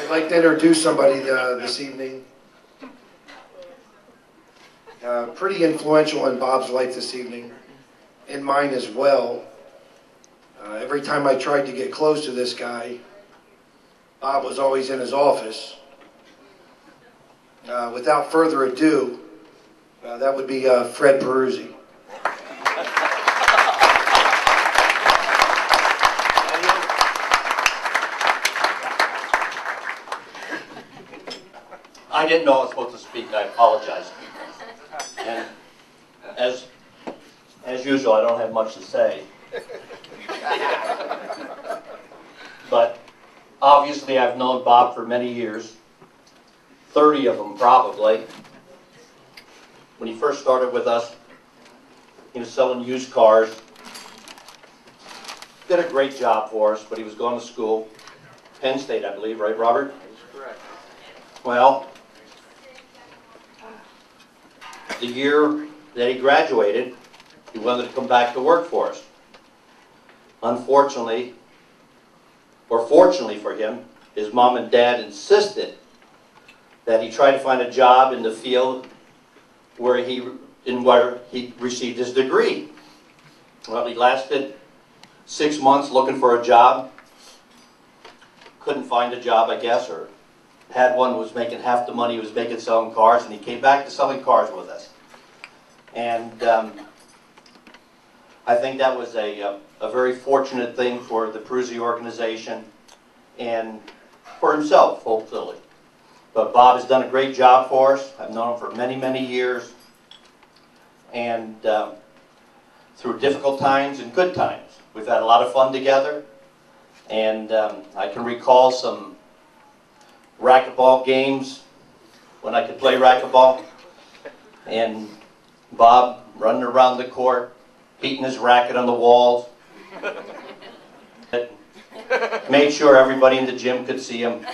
I'd like to introduce somebody this evening. Pretty influential in Bob's life this evening, in mine as well. Every time I tried to get close to this guy, Bob was always in his office. Without further ado, that would be Fred Peruzzi. I didn't know I was supposed to speak. I apologize. And as usual, I don't have much to say. But obviously, I've known Bob for many years, 30 of them probably. When he first started with us, he was selling used cars. Did a great job for us, but he was going to school. Penn State, I believe, right, Robert? That's correct. Well, the year that he graduated, he wanted to come back to work for us. Unfortunately, or fortunately for him, his mom and dad insisted that he try to find a job in the field where he received his degree. Well, he lasted 6 months looking for a job. Couldn't find a job, I guess, or had one, was making half the money he was making selling cars, and he came back to selling cars with us. And I think that was a very fortunate thing for the Peruzzi organization and for himself, hopefully. But Bob has done a great job for us. I've known him for many, many years. And through difficult times and good times, we've had a lot of fun together. And I can recall some racquetball games when I could play racquetball. And Bob running around the court, beating his racket on the walls. Made sure everybody in the gym could see him.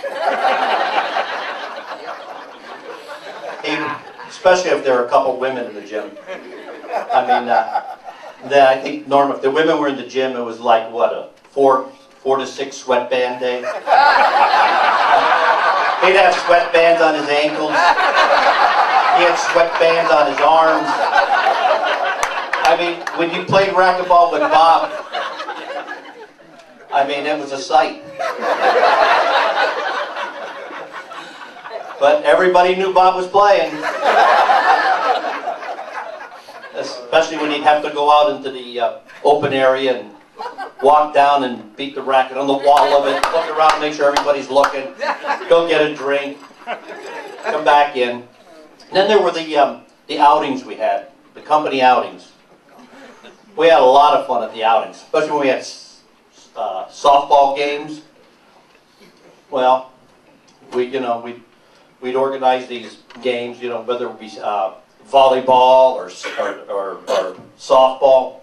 Especially if there were a couple women in the gym. I mean, I think, Norm, if the women were in the gym, it was like, what, a 4 to 6 sweatband day? He'd have sweatbands on his ankles. He had sweatbands on his arms. I mean, when you played racquetball with Bob, I mean, it was a sight. But everybody knew Bob was playing. Especially when he'd have to go out into the open area and walk down and beat the racket on the wall of it, look around, make sure everybody's looking, go get a drink, come back in. And then there were the outings we had, the company outings. We had a lot of fun at the outings, especially when we had softball games. Well, we'd organize these games, whether it be volleyball or softball.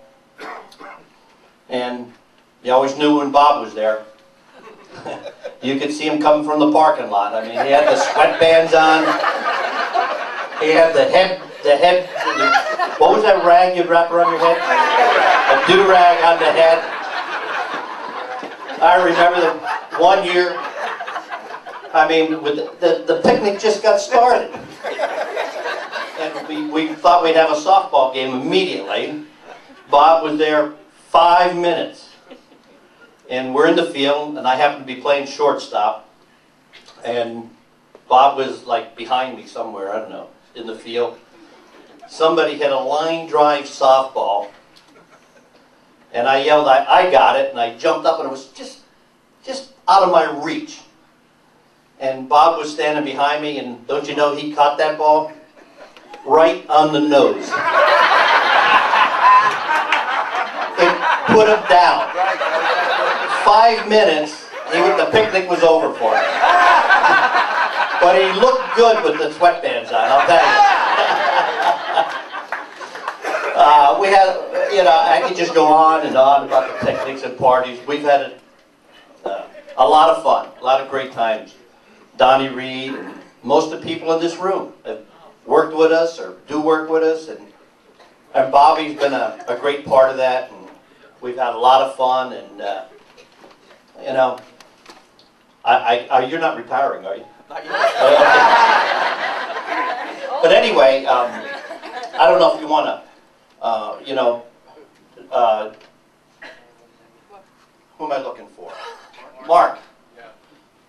And you always knew when Bob was there. You could see him coming from the parking lot. I mean, he had the sweatbands on. He had the head, what was that rag you'd wrap around your head? A do-rag on the head. I remember that one year, I mean, the picnic just got started. And we thought we'd have a softball game immediately. Bob was there 5 minutes. And we're in the field, and I happened to be playing shortstop. And Bob was like behind me somewhere, I don't know, in the field. Somebody hit a line drive softball. And I yelled, I got it, and I jumped up, and it was just out of my reach. And Bob was standing behind me, and don't you know he caught that ball? Right on the nose. It put him down. 5 minutes, the picnic was over for him. But he looked good with the sweatbands on, I'll tell you. We had, I could just go on and on about the picnics and parties. We've had a lot of fun, a lot of great times. Donnie Reed, and most of the people in this room have worked with us or do work with us, and Bobby's been a great part of that, and we've had a lot of fun, and You're not retiring, are you? Not yet. But anyway, I don't know if you want to, who am I looking for? Mark.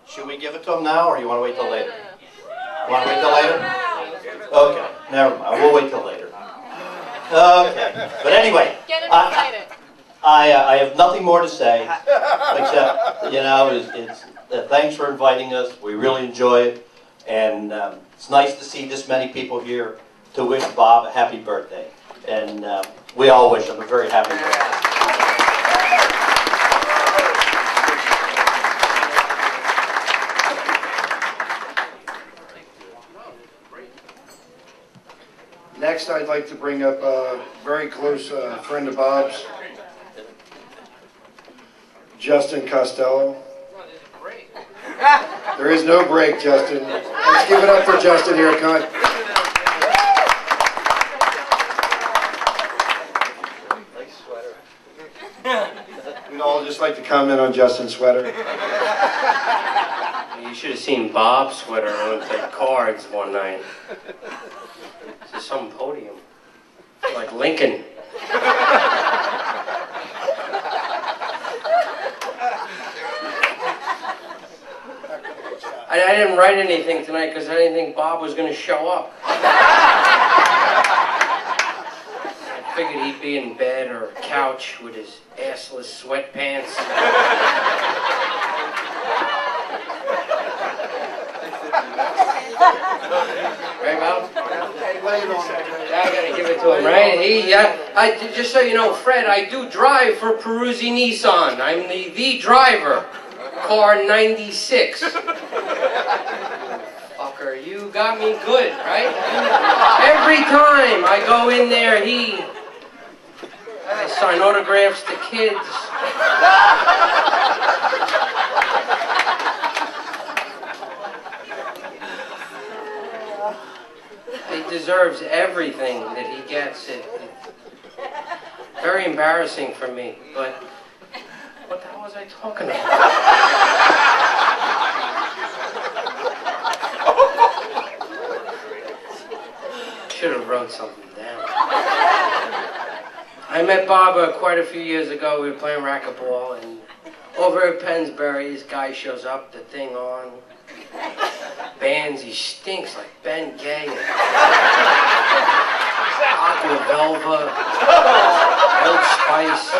Should we give it to him now, or you want to wait till later? You want to wait till later? Okay, never mind. We'll wait till later. Okay, but anyway, Get him excited. I have nothing more to say except, thanks for inviting us. We really enjoy it, and it's nice to see this many people here to wish Bob a happy birthday, and we all wish him a very happy birthday. Next, I'd like to bring up a very close friend of Bob's, Justin Costello. There is no break, Justin. Let's give it up for Justin here at Con. Nice sweater. We'd all just like to comment on Justin's sweater. You should have seen Bob's sweater when we played cards one night. This is some podium. Like Lincoln. I didn't write anything tonight because I didn't think Bob was going to show up. I figured he'd be in bed or couch with his assless sweatpants. Right, Bob? I gotta give it to him, right? Just so you know, Fred, I do drive for Peruzzi Nissan. I'm the driver. Car 96. Fucker, you got me good, right? Every time I go in there, I sign autographs to kids. He deserves everything that he gets. It's very embarrassing for me, but what the hell was I talking about? Should have wrote something down. I met Bob quite a few years ago. We were playing racquetball, and over at Pennsbury, this guy shows up, the thing on. Bands, he stinks like Ben Gay. Aqua Velva. Old Spice.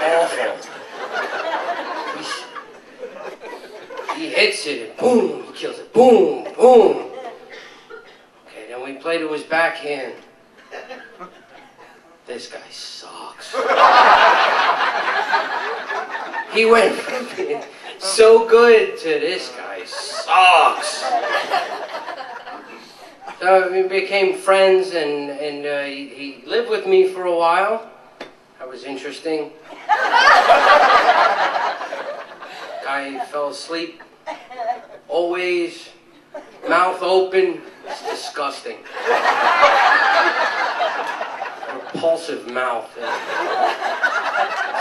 Awful. He hits it and boom, he kills it. Boom, boom. Okay, then we play to his backhand. This guy sucks. He went from being so good to this guy sucks. So we became friends, and he lived with me for a while. That was interesting. Guy fell asleep, always, mouth open. It's disgusting. Repulsive mouth.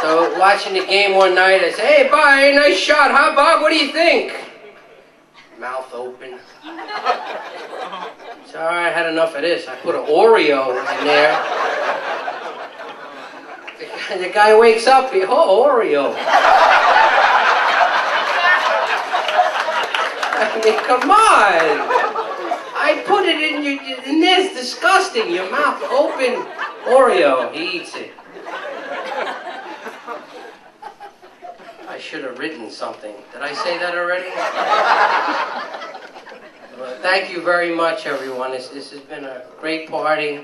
So watching the game one night, I said, "Hey, Bob, nice shot, huh, Bob? What do you think?" Mouth open. So I had enough of this. I put an Oreo in there. The guy wakes up, Oreo. I mean, come on. I put it in there. It's disgusting. Your mouth open, Oreo. He eats it. I should have written something. Did I say that already? Well, thank you very much, everyone. This has been a great party.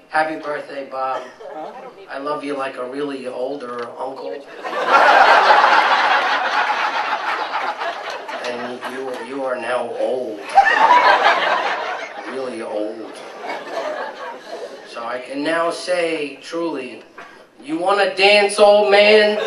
Happy birthday, Bob. I love you like a really older uncle. And you are now old. Really old. So I can now say, truly, you want to dance, old man?